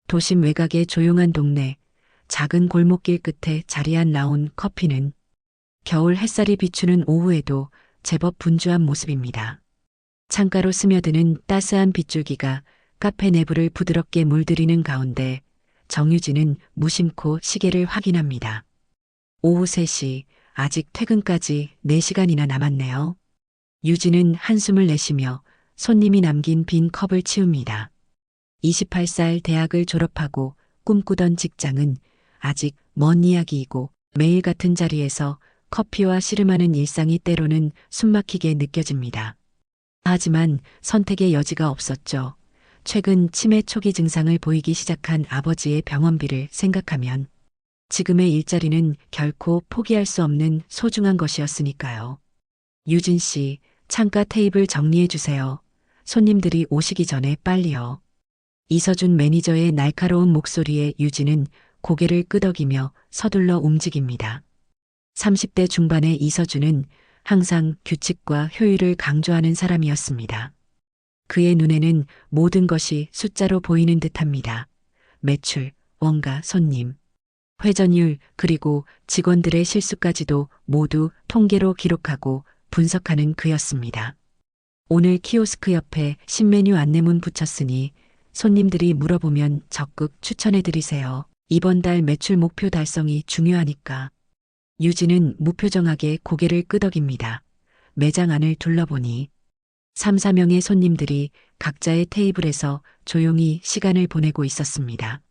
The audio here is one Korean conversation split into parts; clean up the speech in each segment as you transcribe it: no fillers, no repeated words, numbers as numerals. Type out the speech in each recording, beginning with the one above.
도심 외곽의 조용한 동네, 작은 골목길 끝에 자리한 라운 커피는 겨울 햇살이 비추는 오후에도 제법 분주한 모습입니다. 창가로 스며드는 따스한 빗줄기가 카페 내부를 부드럽게 물들이는 가운데 정유진은 무심코 시계를 확인합니다. 오후 3시, 아직 퇴근까지 4시간이나 남았네요. 유진은 한숨을 내쉬며 손님이 남긴 빈 컵을 치웁니다. 28살 대학을 졸업하고 꿈꾸던 직장은 아직 먼 이야기이고 매일 같은 자리에서 커피와 씨름하는 일상이 때로는 숨막히게 느껴집니다. 하지만 선택의 여지가 없었죠. 최근 치매 초기 증상을 보이기 시작한 아버지의 병원비를 생각하면 지금의 일자리는 결코 포기할 수 없는 소중한 것이었으니까요. 유진 씨, 창가 테이블 정리해 주세요. 손님들이 오시기 전에 빨리요. 이서준 매니저의 날카로운 목소리에 유진은 고개를 끄덕이며 서둘러 움직입니다. 30대 중반의 이서준은 항상 규칙과 효율을 강조하는 사람이었습니다. 그의 눈에는 모든 것이 숫자로 보이는 듯합니다. 매출, 원가, 손님, 회전율, 그리고 직원들의 실수까지도 모두 통계로 기록하고 분석하는 그였습니다. 오늘 키오스크 옆에 신메뉴 안내문 붙였으니 손님들이 물어보면 적극 추천해드리세요. 이번 달 매출 목표 달성이 중요하니까. 유진은 무표정하게 고개를 끄덕입니다. 매장 안을 둘러보니 3, 4명의 손님들이 각자의 테이블에서 조용히 시간을 보내고 있었습니다.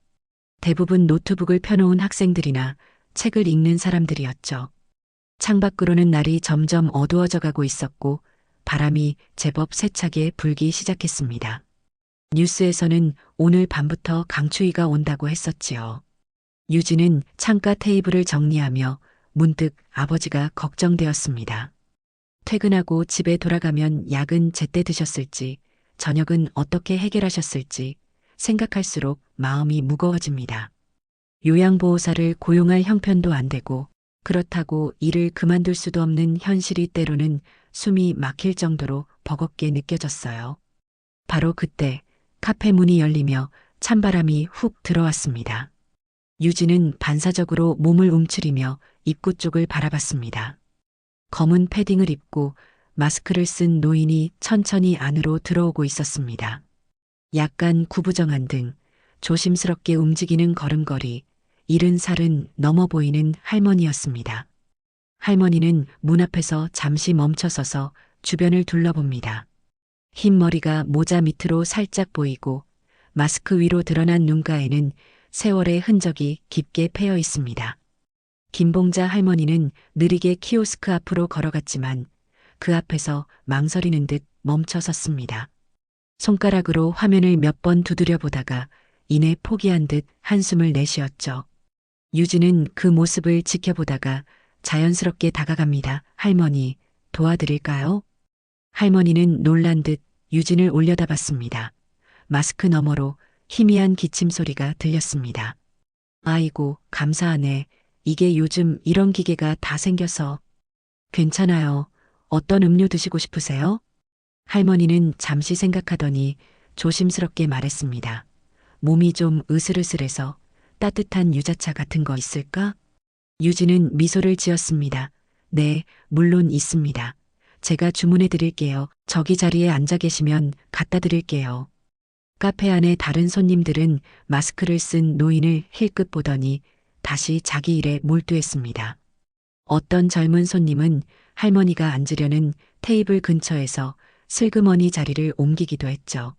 대부분 노트북을 펴놓은 학생들이나 책을 읽는 사람들이었죠. 창밖으로는 날이 점점 어두워져 가고 있었고 바람이 제법 세차게 불기 시작했습니다. 뉴스에서는 오늘 밤부터 강추위가 온다고 했었지요. 유진은 창가 테이블을 정리하며 문득 아버지가 걱정되었습니다. 퇴근하고 집에 돌아가면 약은 제때 드셨을지, 저녁은 어떻게 해결하셨을지 생각할수록 마음이 무거워집니다. 요양보호사를 고용할 형편도 안 되고 그렇다고 일을 그만둘 수도 없는 현실이 때로는 숨이 막힐 정도로 버겁게 느껴졌어요. 바로 그때 카페 문이 열리며 찬바람이 훅 들어왔습니다. 유진은 반사적으로 몸을 움츠리며 입구 쪽을 바라봤습니다. 검은 패딩을 입고 마스크를 쓴 노인이 천천히 안으로 들어오고 있었습니다. 약간 구부정한 등 조심스럽게 움직이는 걸음걸이, 이른 살은 넘어 보이는 할머니였습니다. 할머니는 문 앞에서 잠시 멈춰서서 주변을 둘러봅니다. 흰 머리가 모자 밑으로 살짝 보이고 마스크 위로 드러난 눈가에는 세월의 흔적이 깊게 패여 있습니다. 김봉자 할머니는 느리게 키오스크 앞으로 걸어갔지만 그 앞에서 망설이는 듯 멈춰 섰습니다. 손가락으로 화면을 몇 번 두드려 보다가 이내 포기한 듯 한숨을 내쉬었죠. 유진은 그 모습을 지켜보다가 자연스럽게 다가갑니다. 할머니, 도와드릴까요? 할머니는 놀란 듯 유진을 올려다봤습니다. 마스크 너머로 희미한 기침 소리가 들렸습니다. 아이고, 감사하네. 이게 요즘 이런 기계가 다 생겨서. 괜찮아요. 어떤 음료 드시고 싶으세요? 할머니는 잠시 생각하더니 조심스럽게 말했습니다. 몸이 좀 으슬으슬해서 따뜻한 유자차 같은 거 있을까? 유진은 미소를 지었습니다. 네, 물론 있습니다. 제가 주문해 드릴게요. 저기 자리에 앉아 계시면 갖다 드릴게요. 카페 안의 다른 손님들은 마스크를 쓴 노인을 힐끗 보더니 다시 자기 일에 몰두했습니다. 어떤 젊은 손님은 할머니가 앉으려는 테이블 근처에서 슬그머니 자리를 옮기기도 했죠.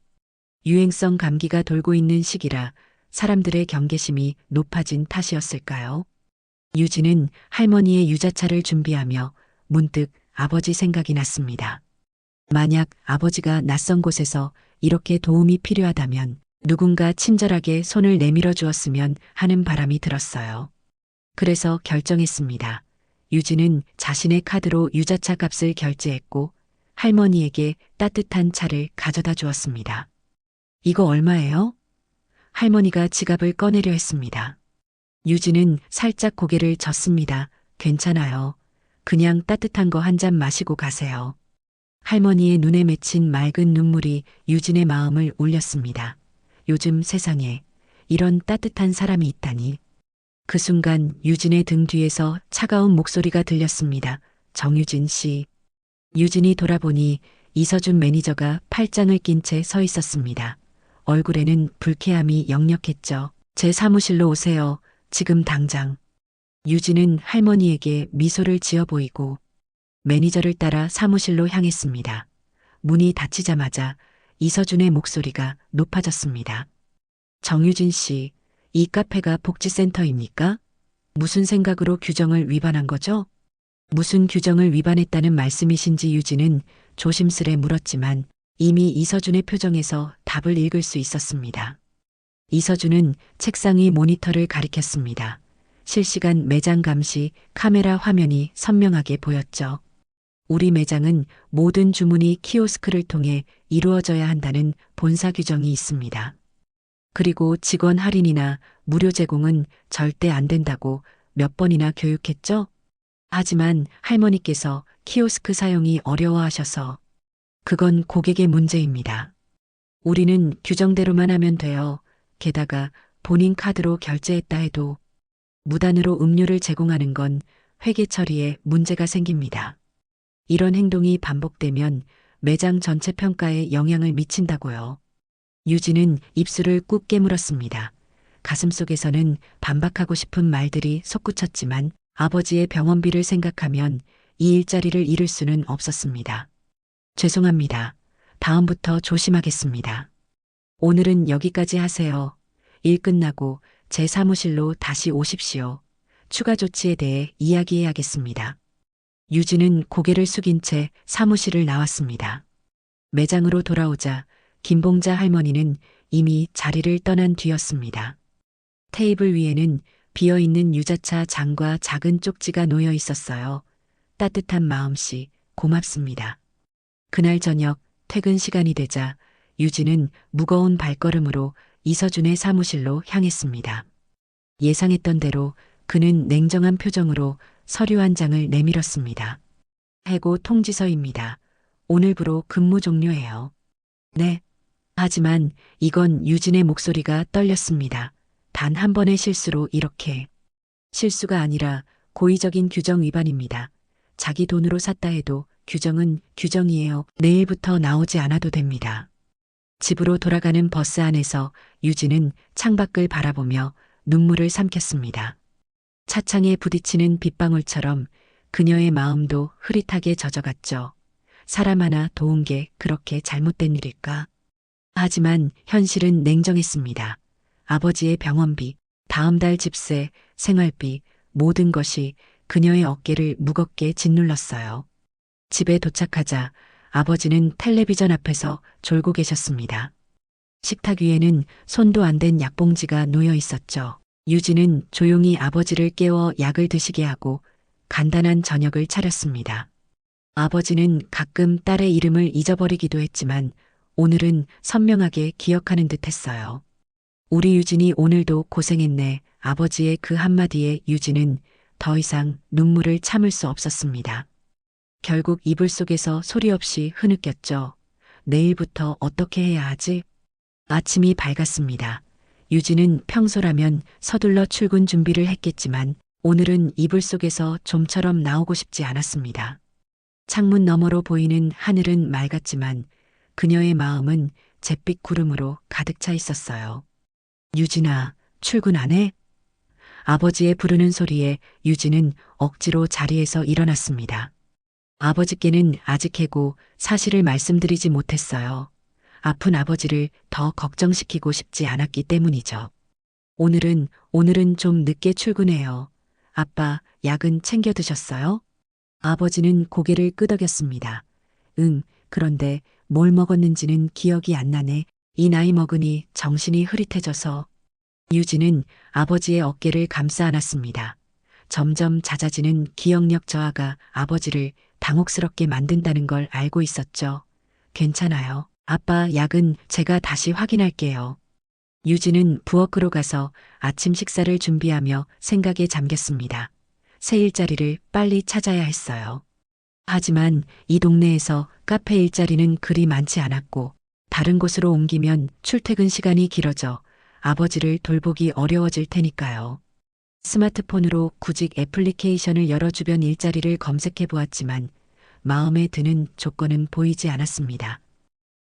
유행성 감기가 돌고 있는 시기라 사람들의 경계심이 높아진 탓이었을까요? 유진은 할머니의 유자차를 준비하며 문득 아버지 생각이 났습니다. 만약 아버지가 낯선 곳에서 이렇게 도움이 필요하다면 누군가 친절하게 손을 내밀어 주었으면 하는 바람이 들었어요. 그래서 결정했습니다. 유진은 자신의 카드로 유자차 값을 결제했고 할머니에게 따뜻한 차를 가져다 주었습니다. 이거 얼마예요? 할머니가 지갑을 꺼내려 했습니다. 유진은 살짝 고개를 젓습니다. 괜찮아요. 그냥 따뜻한 거 한 잔 마시고 가세요. 할머니의 눈에 맺힌 맑은 눈물이 유진의 마음을 울렸습니다. 요즘 세상에 이런 따뜻한 사람이 있다니. 그 순간 유진의 등 뒤에서 차가운 목소리가 들렸습니다. 정유진 씨. 유진이 돌아보니 이서준 매니저가 팔짱을 낀 채 서 있었습니다. 얼굴에는 불쾌함이 역력했죠. 제 사무실로 오세요. 지금 당장. 유진은 할머니에게 미소를 지어 보이고 매니저를 따라 사무실로 향했습니다. 문이 닫히자마자 이서준의 목소리가 높아졌습니다. 정유진 씨, 이 카페가 복지센터입니까? 무슨 생각으로 규정을 위반한 거죠? 무슨 규정을 위반했다는 말씀이신지 유진은 조심스레 물었지만 이미 이서준의 표정에서 답을 읽을 수 있었습니다. 이서준은 책상 위 모니터를 가리켰습니다. 실시간 매장 감시 카메라 화면이 선명하게 보였죠. 우리 매장은 모든 주문이 키오스크를 통해 이루어져야 한다는 본사 규정이 있습니다. 그리고 직원 할인이나 무료 제공은 절대 안 된다고 몇 번이나 교육했죠? 하지만 할머니께서 키오스크 사용이 어려워하셔서 그건 고객의 문제입니다. 우리는 규정대로만 하면 돼요. 게다가 본인 카드로 결제했다 해도 무단으로 음료를 제공하는 건 회계 처리에 문제가 생깁니다. 이런 행동이 반복되면 매장 전체 평가에 영향을 미친다고요. 유진은 입술을 꾹 깨물었습니다. 가슴속에서는 반박하고 싶은 말들이 솟구쳤지만 아버지의 병원비를 생각하면 이 일자리를 잃을 수는 없었습니다. 죄송합니다. 다음부터 조심하겠습니다. 오늘은 여기까지 하세요. 일 끝나고 제 사무실로 다시 오십시오. 추가 조치에 대해 이야기해야겠습니다. 유진은 고개를 숙인 채 사무실을 나왔습니다. 매장으로 돌아오자 김봉자 할머니는 이미 자리를 떠난 뒤였습니다. 테이블 위에는 비어있는 유자차 잔과 작은 쪽지가 놓여 있었어요. 따뜻한 마음씨 고맙습니다. 그날 저녁 퇴근 시간이 되자 유진은 무거운 발걸음으로 이서준의 사무실로 향했습니다. 예상했던 대로 그는 냉정한 표정으로 서류 한 장을 내밀었습니다. 해고 통지서입니다. 오늘부로 근무 종료해요. 네. 하지만 이건 유진의 목소리가 떨렸습니다. 단 한 번의 실수로 이렇게. 실수가 아니라 고의적인 규정 위반입니다. 자기 돈으로 샀다 해도 규정은 규정이에요. 내일부터 나오지 않아도 됩니다. 집으로 돌아가는 버스 안에서 유진은 창밖을 바라보며 눈물을 삼켰습니다. 차창에 부딪히는 빗방울처럼 그녀의 마음도 흐릿하게 젖어갔죠. 사람 하나 도운 게 그렇게 잘못된 일일까? 하지만 현실은 냉정했습니다. 아버지의 병원비, 다음 달 집세, 생활비, 모든 것이 그녀의 어깨를 무겁게 짓눌렀어요. 집에 도착하자 아버지는 텔레비전 앞에서 졸고 계셨습니다. 식탁 위에는 손도 안 댄 약봉지가 놓여 있었죠. 유진은 조용히 아버지를 깨워 약을 드시게 하고 간단한 저녁을 차렸습니다. 아버지는 가끔 딸의 이름을 잊어버리기도 했지만 오늘은 선명하게 기억하는 듯 했어요. 우리 유진이 오늘도 고생했네. 아버지의 그 한마디에 유진은 더 이상 눈물을 참을 수 없었습니다. 결국 이불 속에서 소리 없이 흐느꼈죠. 내일부터 어떻게 해야 하지? 아침이 밝았습니다. 유진은 평소라면 서둘러 출근 준비를 했겠지만 오늘은 이불 속에서 좀처럼 나오고 싶지 않았습니다. 창문 너머로 보이는 하늘은 맑았지만 그녀의 마음은 잿빛 구름으로 가득 차 있었어요. 유진아, 출근 안 해? 아버지의 부르는 소리에 유진은 억지로 자리에서 일어났습니다. 아버지께는 아직 해고 사실을 말씀드리지 못했어요. 아픈 아버지를 더 걱정시키고 싶지 않았기 때문이죠. 오늘은 좀 늦게 출근해요. 아빠, 약은 챙겨 드셨어요? 아버지는 고개를 끄덕였습니다. 응, 그런데 뭘 먹었는지는 기억이 안 나네. 이 나이 먹으니 정신이 흐릿해져서. 유진은 아버지의 어깨를 감싸 안았습니다. 점점 잦아지는 기억력 저하가 아버지를 당혹스럽게 만든다는 걸 알고 있었죠. 괜찮아요. 아빠 약은 제가 다시 확인할게요. 유진은 부엌으로 가서 아침 식사를 준비하며 생각에 잠겼습니다. 새 일자리를 빨리 찾아야 했어요. 하지만 이 동네에서 카페 일자리는 그리 많지 않았고 다른 곳으로 옮기면 출퇴근 시간이 길어져 아버지를 돌보기 어려워질 테니까요. 스마트폰으로 구직 애플리케이션을 열어 주변 일자리를 검색해 보았지만 마음에 드는 조건은 보이지 않았습니다.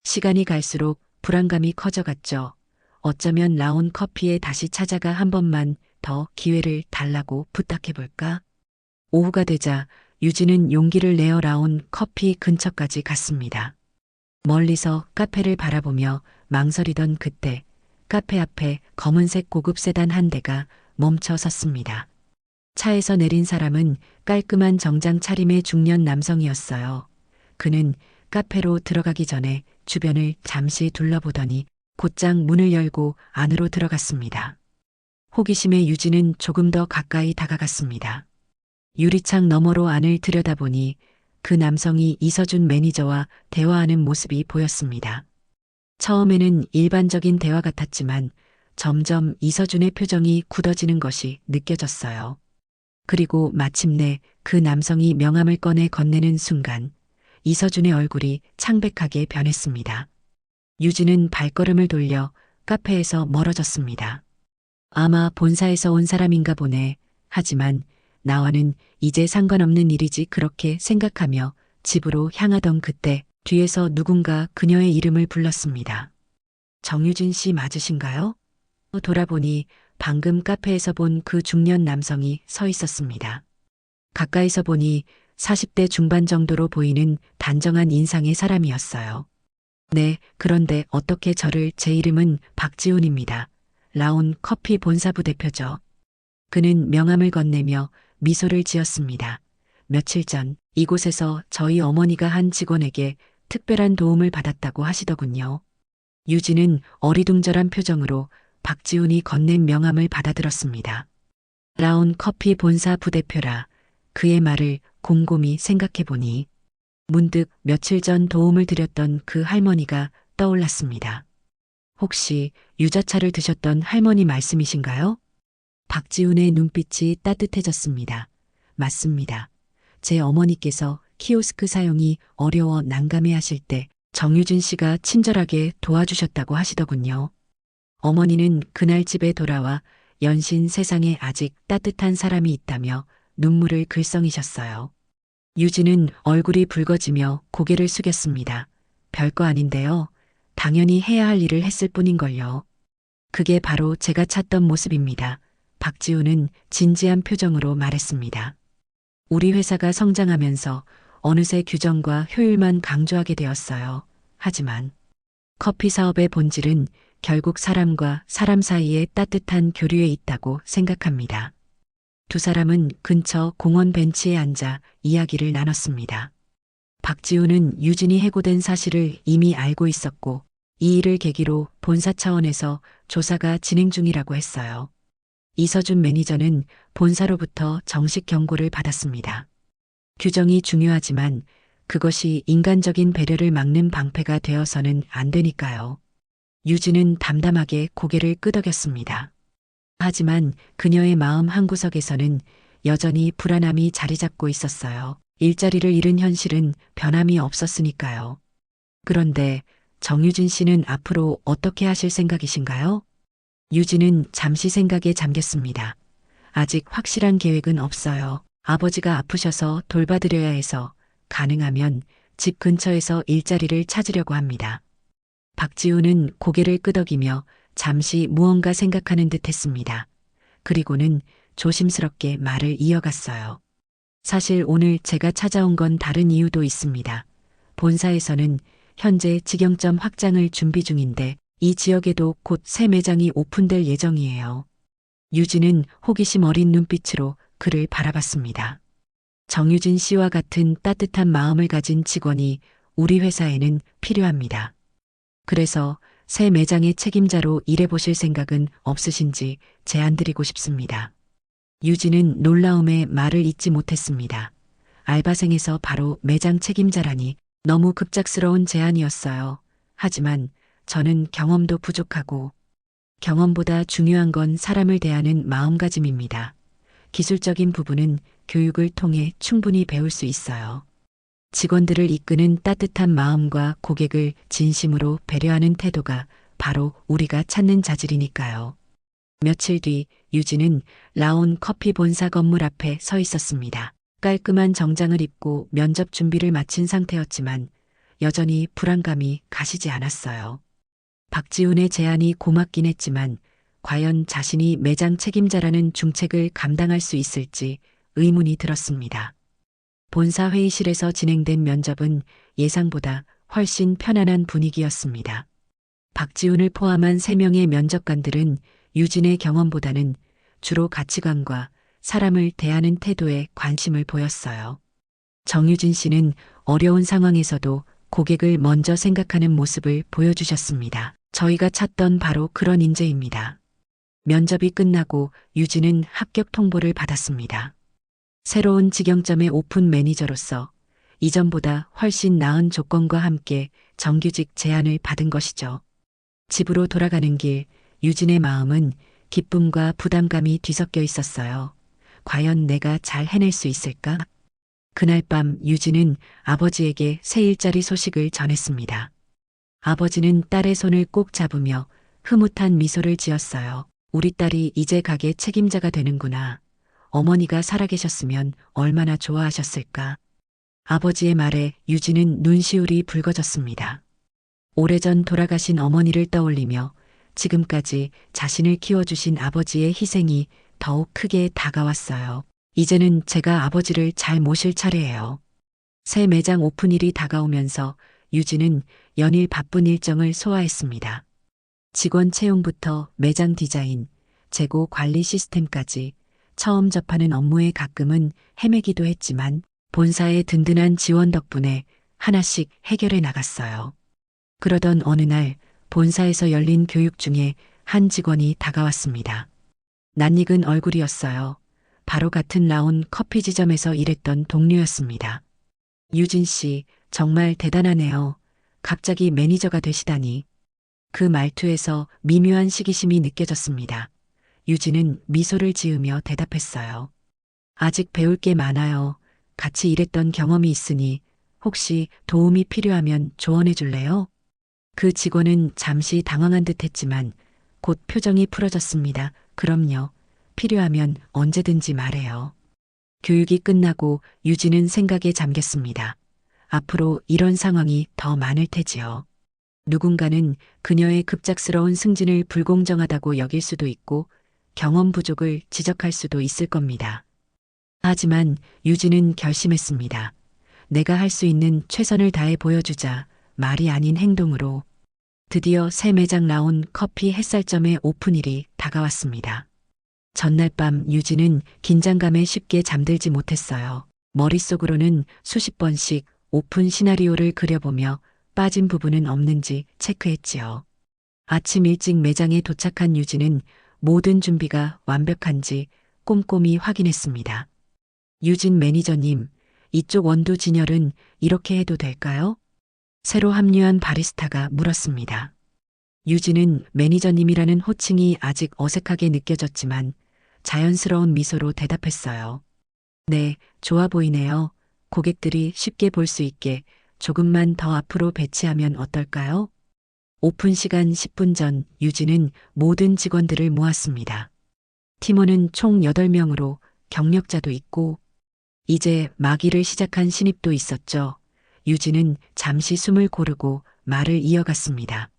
시간이 갈수록 불안감이 커져갔죠. 어쩌면 라온 커피에 다시 찾아가 한 번만 더 기회를 달라고 부탁해 볼까? 오후가 되자 유진은 용기를 내어 라온 커피 근처까지 갔습니다. 멀리서 카페를 바라보며 망설이던 그때 카페 앞에 검은색 고급 세단 한 대가 멈춰 섰습니다. 차에서 내린 사람은 깔끔한 정장 차림의 중년 남성이었어요. 그는 카페로 들어가기 전에 주변을 잠시 둘러보더니 곧장 문을 열고 안으로 들어갔습니다. 호기심에 유진은 조금 더 가까이 다가갔습니다. 유리창 너머로 안을 들여다보니 그 남성이 이서준 매니저와 대화하는 모습이 보였습니다. 처음에는 일반적인 대화 같았지만 점점 이서준의 표정이 굳어지는 것이 느껴졌어요. 그리고 마침내 그 남성이 명함을 꺼내 건네는 순간 이서준의 얼굴이 창백하게 변했습니다. 유진은 발걸음을 돌려 카페에서 멀어졌습니다. 아마 본사에서 온 사람인가 보네. 하지만 나와는 이제 상관없는 일이지 그렇게 생각하며 집으로 향하던 그때 뒤에서 누군가 그녀의 이름을 불렀습니다. 정유진 씨 맞으신가요? 돌아보니 방금 카페에서 본 그 중년 남성이 서 있었습니다. 가까이서 보니 40대 중반 정도로 보이는 단정한 인상의 사람이었어요. 네, 그런데 어떻게 저를 제 이름은 박지훈입니다. 라온 커피 본사부 대표죠. 그는 명함을 건네며 미소를 지었습니다. 며칠 전 이곳에서 저희 어머니가 한 직원에게 특별한 도움을 받았다고 하시더군요. 유진은 어리둥절한 표정으로 박지훈이 건넨 명함을 받아들었습니다. 라온 커피 본사 부대표라. 그의 말을 곰곰이 생각해보니 문득 며칠 전 도움을 드렸던 그 할머니가 떠올랐습니다. 혹시 유자차를 드셨던 할머니 말씀이신가요? 박지훈의 눈빛이 따뜻해졌습니다. 맞습니다. 제 어머니께서 키오스크 사용이 어려워 난감해 하실 때 정유진 씨가 친절하게 도와주셨다고 하시더군요. 어머니는 그날 집에 돌아와 연신 세상에 아직 따뜻한 사람이 있다며 눈물을 글썽이셨어요. 유진은 얼굴이 붉어지며 고개를 숙였습니다. 별거 아닌데요. 당연히 해야 할 일을 했을 뿐인걸요. 그게 바로 제가 찾던 모습입니다. 박지훈은 진지한 표정으로 말했습니다. 우리 회사가 성장하면서 어느새 규정과 효율만 강조하게 되었어요. 하지만 커피 사업의 본질은 결국 사람과 사람 사이의 따뜻한 교류에 있다고 생각합니다. 두 사람은 근처 공원 벤치에 앉아 이야기를 나눴습니다. 박지훈은 유진이 해고된 사실을 이미 알고 있었고 이 일을 계기로 본사 차원에서 조사가 진행 중이라고 했어요. 이서준 매니저는 본사로부터 정식 경고를 받았습니다. 규정이 중요하지만 그것이 인간적인 배려를 막는 방패가 되어서는 안 되니까요. 유진은 담담하게 고개를 끄덕였습니다. 하지만 그녀의 마음 한구석에서는 여전히 불안함이 자리 잡고 있었어요. 일자리를 잃은 현실은 변함이 없었으니까요. 그런데 정유진 씨는 앞으로 어떻게 하실 생각이신가요? 유진은 잠시 생각에 잠겼습니다. 아직 확실한 계획은 없어요. 아버지가 아프셔서 돌봐드려야 해서 가능하면 집 근처에서 일자리를 찾으려고 합니다. 박지훈은 고개를 끄덕이며 잠시 무언가 생각하는 듯 했습니다. 그리고는 조심스럽게 말을 이어갔어요. 사실 오늘 제가 찾아온 건 다른 이유도 있습니다. 본사에서는 현재 직영점 확장을 준비 중인데 이 지역에도 곧 새 매장이 오픈될 예정이에요. 유진은 호기심 어린 눈빛으로 그를 바라봤습니다. 정유진 씨와 같은 따뜻한 마음을 가진 직원이 우리 회사에는 필요합니다. 그래서 새 매장의 책임자로 일해보실 생각은 없으신지 제안드리고 싶습니다. 유진은 놀라움에 말을 잇지 못했습니다. 알바생에서 바로 매장 책임자라니 너무 급작스러운 제안이었어요. 하지만 저는 경험도 부족하고 경험보다 중요한 건 사람을 대하는 마음가짐입니다. 기술적인 부분은 교육을 통해 충분히 배울 수 있어요. 직원들을 이끄는 따뜻한 마음과 고객을 진심으로 배려하는 태도가 바로 우리가 찾는 자질이니까요. 며칠 뒤 유진은 라온 커피 본사 건물 앞에 서 있었습니다. 깔끔한 정장을 입고 면접 준비를 마친 상태였지만 여전히 불안감이 가시지 않았어요. 박지훈의 제안이 고맙긴 했지만 과연 자신이 매장 책임자라는 중책을 감당할 수 있을지 의문이 들었습니다. 본사 회의실에서 진행된 면접은 예상보다 훨씬 편안한 분위기였습니다. 박지훈을 포함한 3명의 면접관들은 유진의 경험보다는 주로 가치관과 사람을 대하는 태도에 관심을 보였어요. 정유진 씨는 어려운 상황에서도 고객을 먼저 생각하는 모습을 보여주셨습니다. 저희가 찾던 바로 그런 인재입니다. 면접이 끝나고 유진은 합격 통보를 받았습니다. 새로운 직영점의 오픈 매니저로서 이전보다 훨씬 나은 조건과 함께 정규직 제안을 받은 것이죠. 집으로 돌아가는 길, 유진의 마음은 기쁨과 부담감이 뒤섞여 있었어요. 과연 내가 잘 해낼 수 있을까? 그날 밤 유진은 아버지에게 새 일자리 소식을 전했습니다. 아버지는 딸의 손을 꼭 잡으며 흐뭇한 미소를 지었어요. 우리 딸이 이제 가게 책임자가 되는구나. 어머니가 살아계셨으면 얼마나 좋아하셨을까. 아버지의 말에 유진은 눈시울이 붉어졌습니다. 오래전 돌아가신 어머니를 떠올리며 지금까지 자신을 키워주신 아버지의 희생이 더욱 크게 다가왔어요. 이제는 제가 아버지를 잘 모실 차례예요. 새 매장 오픈일이 다가오면서 유진은 연일 바쁜 일정을 소화했습니다. 직원 채용부터 매장 디자인, 재고 관리 시스템까지 처음 접하는 업무에 가끔은 헤매기도 했지만 본사의 든든한 지원 덕분에 하나씩 해결해 나갔어요. 그러던 어느 날 본사에서 열린 교육 중에 한 직원이 다가왔습니다. 낯익은 얼굴이었어요. 바로 같은 라온 커피 지점에서 일했던 동료였습니다. 유진 씨, 정말 대단하네요. 갑자기 매니저가 되시다니. 그 말투에서 미묘한 시기심이 느껴졌습니다. 유진은 미소를 지으며 대답했어요. 아직 배울 게 많아요. 같이 일했던 경험이 있으니 혹시 도움이 필요하면 조언해 줄래요? 그 직원은 잠시 당황한 듯 했지만 곧 표정이 풀어졌습니다. 그럼요. 필요하면 언제든지 말해요. 교육이 끝나고 유진은 생각에 잠겼습니다. 앞으로 이런 상황이 더 많을 테지요. 누군가는 그녀의 급작스러운 승진을 불공정하다고 여길 수도 있고 경험 부족을 지적할 수도 있을 겁니다. 하지만 유진은 결심했습니다. 내가 할 수 있는 최선을 다해 보여주자. 말이 아닌 행동으로. 드디어 새 매장 라온 커피 햇살점의 오픈일이 다가왔습니다. 전날 밤 유진은 긴장감에 쉽게 잠들지 못했어요. 머릿속으로는 수십 번씩 오픈 시나리오를 그려보며 빠진 부분은 없는지 체크했지요. 아침 일찍 매장에 도착한 유진은 모든 준비가 완벽한지 꼼꼼히 확인했습니다. 유진 매니저님, 이쪽 원두 진열은 이렇게 해도 될까요? 새로 합류한 바리스타가 물었습니다. 유진은 매니저님이라는 호칭이 아직 어색하게 느껴졌지만 자연스러운 미소로 대답했어요. 네, 좋아 보이네요. 고객들이 쉽게 볼 수 있게 조금만 더 앞으로 배치하면 어떨까요? 오픈 시간 10분 전 유진은 모든 직원들을 모았습니다. 팀원은 총 8명으로 경력자도 있고 이제 막일을 시작한 신입도 있었죠. 유진은 잠시 숨을 고르고 말을 이어갔습니다.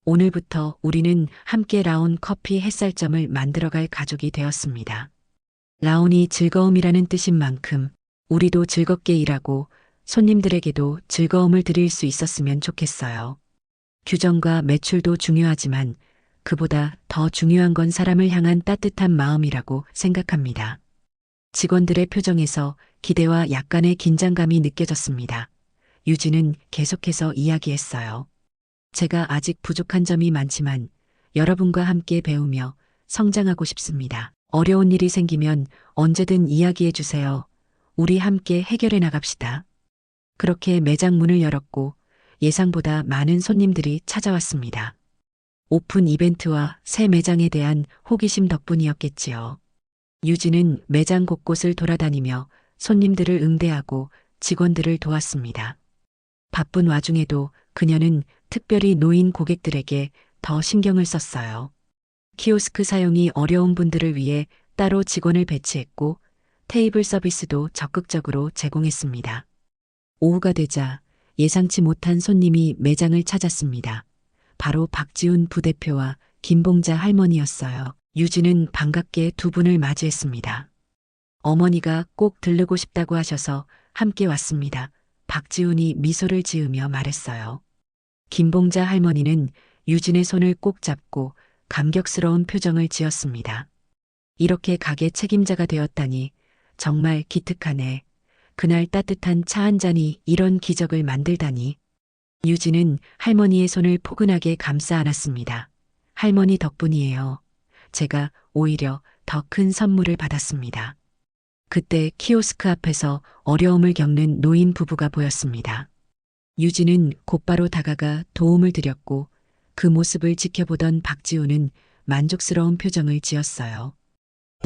오늘부터 우리는 함께 라온 커피 햇살점을 만들어갈 가족이 되었습니다. 라온이 즐거움이라는 뜻인 만큼 우리도 즐겁게 일하고 손님들에게도 즐거움을 드릴 수 있었으면 좋겠어요. 규정과 매출도 중요하지만 그보다 더 중요한 건 사람을 향한 따뜻한 마음이라고 생각합니다. 직원들의 표정에서 기대와 약간의 긴장감이 느껴졌습니다. 유진은 계속해서 이야기했어요. 제가 아직 부족한 점이 많지만 여러분과 함께 배우며 성장하고 싶습니다. 어려운 일이 생기면 언제든 이야기해 주세요. 우리 함께 해결해 나갑시다. 그렇게 매장 문을 열었고 예상보다 많은 손님들이 찾아왔습니다. 오픈 이벤트와 새 매장에 대한 호기심 덕분이었겠지요. 유진은 매장 곳곳을 돌아다니며 손님들을 응대하고 직원들을 도왔습니다. 바쁜 와중에도 그녀는 특별히 노인 고객들에게 더 신경을 썼어요. 키오스크 사용이 어려운 분들을 위해 따로 직원을 배치했고 테이블 서비스도 적극적으로 제공했습니다. 오후가 되자 예상치 못한 손님이 매장을 찾았습니다. 바로 박지훈 부대표와 김봉자 할머니였어요. 유진은 반갑게 두 분을 맞이했습니다. 어머니가 꼭 들르고 싶다고 하셔서 함께 왔습니다. 박지훈이 미소를 지으며 말했어요. 김봉자 할머니는 유진의 손을 꼭 잡고 감격스러운 표정을 지었습니다. 이렇게 가게 책임자가 되었다니 정말 기특하네. 그날 따뜻한 차 한 잔이 이런 기적을 만들다니. 유진은 할머니의 손을 포근하게 감싸 안았습니다. 할머니 덕분이에요. 제가 오히려 더 큰 선물을 받았습니다. 그때 키오스크 앞에서 어려움을 겪는 노인 부부가 보였습니다. 유진은 곧바로 다가가 도움을 드렸고 그 모습을 지켜보던 박지훈은 만족스러운 표정을 지었어요.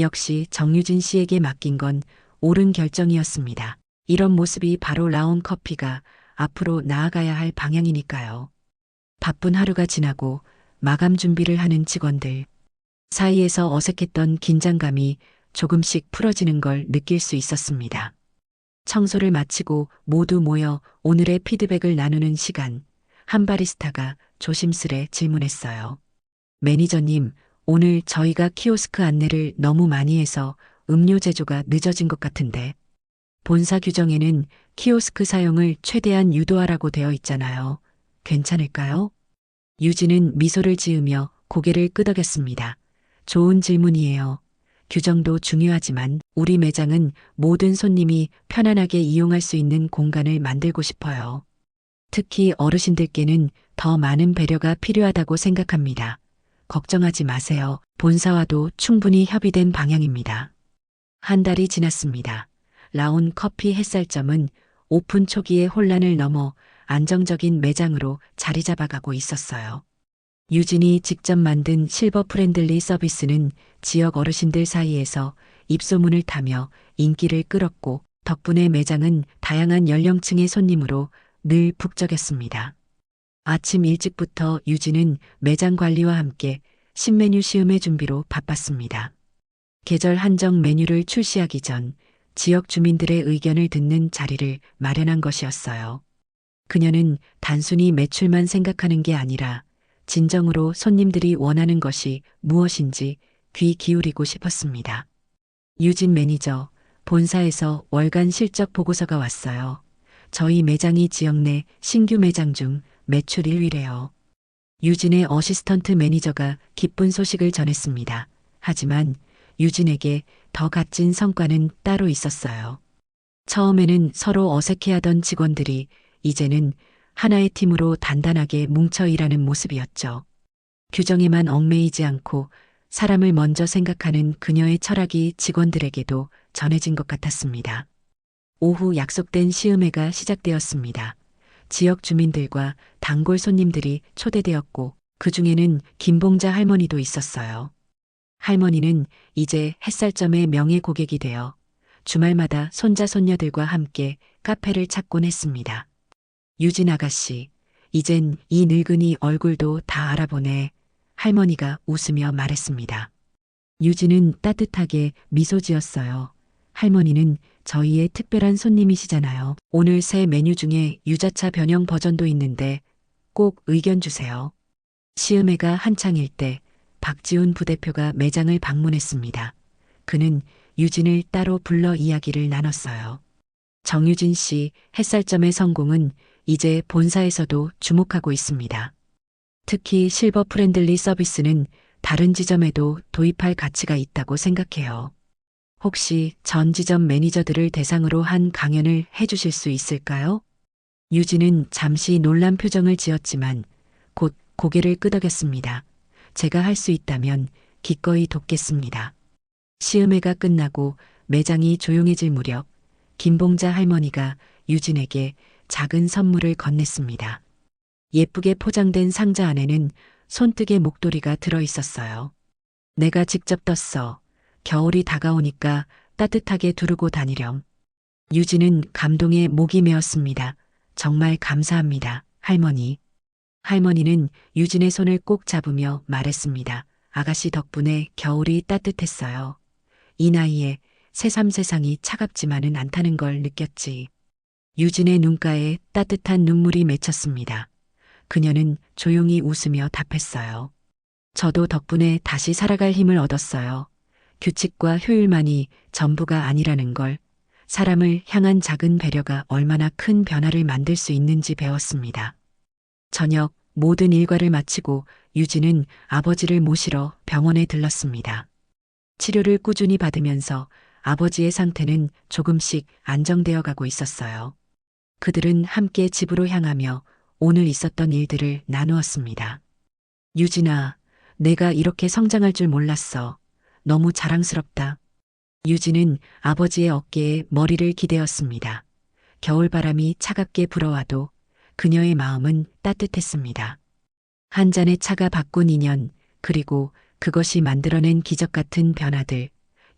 역시 정유진 씨에게 맡긴 건 옳은 결정이었습니다. 이런 모습이 바로 라온 커피가 앞으로 나아가야 할 방향이니까요. 바쁜 하루가 지나고 마감 준비를 하는 직원들 사이에서 어색했던 긴장감이 조금씩 풀어지는 걸 느낄 수 있었습니다. 청소를 마치고 모두 모여 오늘의 피드백을 나누는 시간, 한 바리스타가 조심스레 질문했어요. 매니저님, 오늘 저희가 키오스크 안내를 너무 많이 해서 음료 제조가 늦어진 것 같은데. 본사 규정에는 키오스크 사용을 최대한 유도하라고 되어 있잖아요. 괜찮을까요? 유진은 미소를 지으며 고개를 끄덕였습니다. 좋은 질문이에요. 규정도 중요하지만 우리 매장은 모든 손님이 편안하게 이용할 수 있는 공간을 만들고 싶어요. 특히 어르신들께는 더 많은 배려가 필요하다고 생각합니다. 걱정하지 마세요. 본사와도 충분히 협의된 방향입니다. 한 달이 지났습니다. 라온 커피 햇살점은 오픈 초기의 혼란을 넘어 안정적인 매장으로 자리 잡아가고 있었어요. 유진이 직접 만든 실버 프렌들리 서비스는 지역 어르신들 사이에서 입소문을 타며 인기를 끌었고 덕분에 매장은 다양한 연령층의 손님으로 늘 북적였습니다. 아침 일찍부터 유진은 매장 관리와 함께 신메뉴 시음회 준비로 바빴습니다. 계절 한정 메뉴를 출시하기 전 지역 주민들의 의견을 듣는 자리를 마련한 것이었어요. 그녀는 단순히 매출만 생각하는 게 아니라 진정으로 손님들이 원하는 것이 무엇인지 귀 기울이고 싶었습니다. 유진 매니저, 본사에서 월간 실적 보고서가 왔어요. 저희 매장이 지역 내 신규 매장 중 매출 1위래요. 유진의 어시스턴트 매니저가 기쁜 소식을 전했습니다. 하지만 유진에게 더 값진 성과는 따로 있었어요. 처음에는 서로 어색해하던 직원들이 이제는 하나의 팀으로 단단하게 뭉쳐 일하는 모습이었죠. 규정에만 얽매이지 않고 사람을 먼저 생각하는 그녀의 철학이 직원들에게도 전해진 것 같았습니다. 오후 약속된 시음회가 시작되었습니다. 지역 주민들과 단골 손님들이 초대되었고 그 중에는 김봉자 할머니도 있었어요. 할머니는 이제 햇살점의 명예 고객이 되어 주말마다 손자 손녀들과 함께 카페를 찾곤 했습니다. 유진 아가씨, 이젠 이 늙은이 얼굴도 다 알아보네. 할머니가 웃으며 말했습니다. 유진은 따뜻하게 미소 지었어요. 할머니는 저희의 특별한 손님이시잖아요. 오늘 새 메뉴 중에 유자차 변형 버전도 있는데 꼭 의견 주세요. 시음회가 한창일 때 박지훈 부대표가 매장을 방문했습니다. 그는 유진을 따로 불러 이야기를 나눴어요. 정유진 씨 햇살점의 성공은 이제 본사에서도 주목하고 있습니다. 특히 실버 프렌들리 서비스는 다른 지점에도 도입할 가치가 있다고 생각해요. 혹시 전 지점 매니저들을 대상으로 한 강연을 해주실 수 있을까요? 유진은 잠시 놀란 표정을 지었지만 곧 고개를 끄덕였습니다. 제가 할 수 있다면 기꺼이 돕겠습니다. 시음회가 끝나고 매장이 조용해질 무렵 김봉자 할머니가 유진에게 작은 선물을 건넸습니다. 예쁘게 포장된 상자 안에는 손뜨개 목도리가 들어 있었어요. 내가 직접 떴어. 겨울이 다가오니까 따뜻하게 두르고 다니렴. 유진은 감동에 목이 메었습니다. 정말 감사합니다, 할머니. 할머니는 유진의 손을 꼭 잡으며 말했습니다. 아가씨 덕분에 겨울이 따뜻했어요. 이 나이에 새삼 세상이 차갑지만은 않다는 걸 느꼈지. 유진의 눈가에 따뜻한 눈물이 맺혔습니다. 그녀는 조용히 웃으며 답했어요. 저도 덕분에 다시 살아갈 힘을 얻었어요. 규칙과 효율만이 전부가 아니라는 걸, 사람을 향한 작은 배려가 얼마나 큰 변화를 만들 수 있는지 배웠습니다. 저녁 모든 일과를 마치고 유진은 아버지를 모시러 병원에 들렀습니다. 치료를 꾸준히 받으면서 아버지의 상태는 조금씩 안정되어 가고 있었어요. 그들은 함께 집으로 향하며 오늘 있었던 일들을 나누었습니다. 유진아, 내가 이렇게 성장할 줄 몰랐어. 너무 자랑스럽다. 유진은 아버지의 어깨에 머리를 기대었습니다. 겨울바람이 차갑게 불어와도 그녀의 마음은 따뜻했습니다. 한 잔의 차가 바꾼 인연, 그리고 그것이 만들어낸 기적 같은 변화들.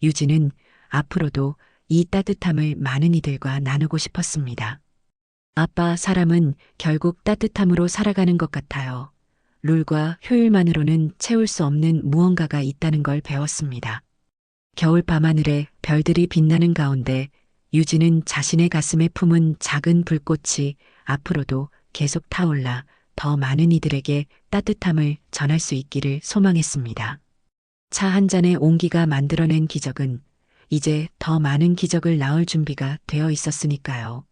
유진은 앞으로도 이 따뜻함을 많은 이들과 나누고 싶었습니다. 아빠, 사람은 결국 따뜻함으로 살아가는 것 같아요. 룰과 효율만으로는 채울 수 없는 무언가가 있다는 걸 배웠습니다. 겨울 밤하늘에 별들이 빛나는 가운데 유진은 자신의 가슴에 품은 작은 불꽃이 앞으로도 계속 타올라 더 많은 이들에게 따뜻함을 전할 수 있기를 소망했습니다. 차 한 잔의 온기가 만들어낸 기적은 이제 더 많은 기적을 낳을 준비가 되어 있었으니까요.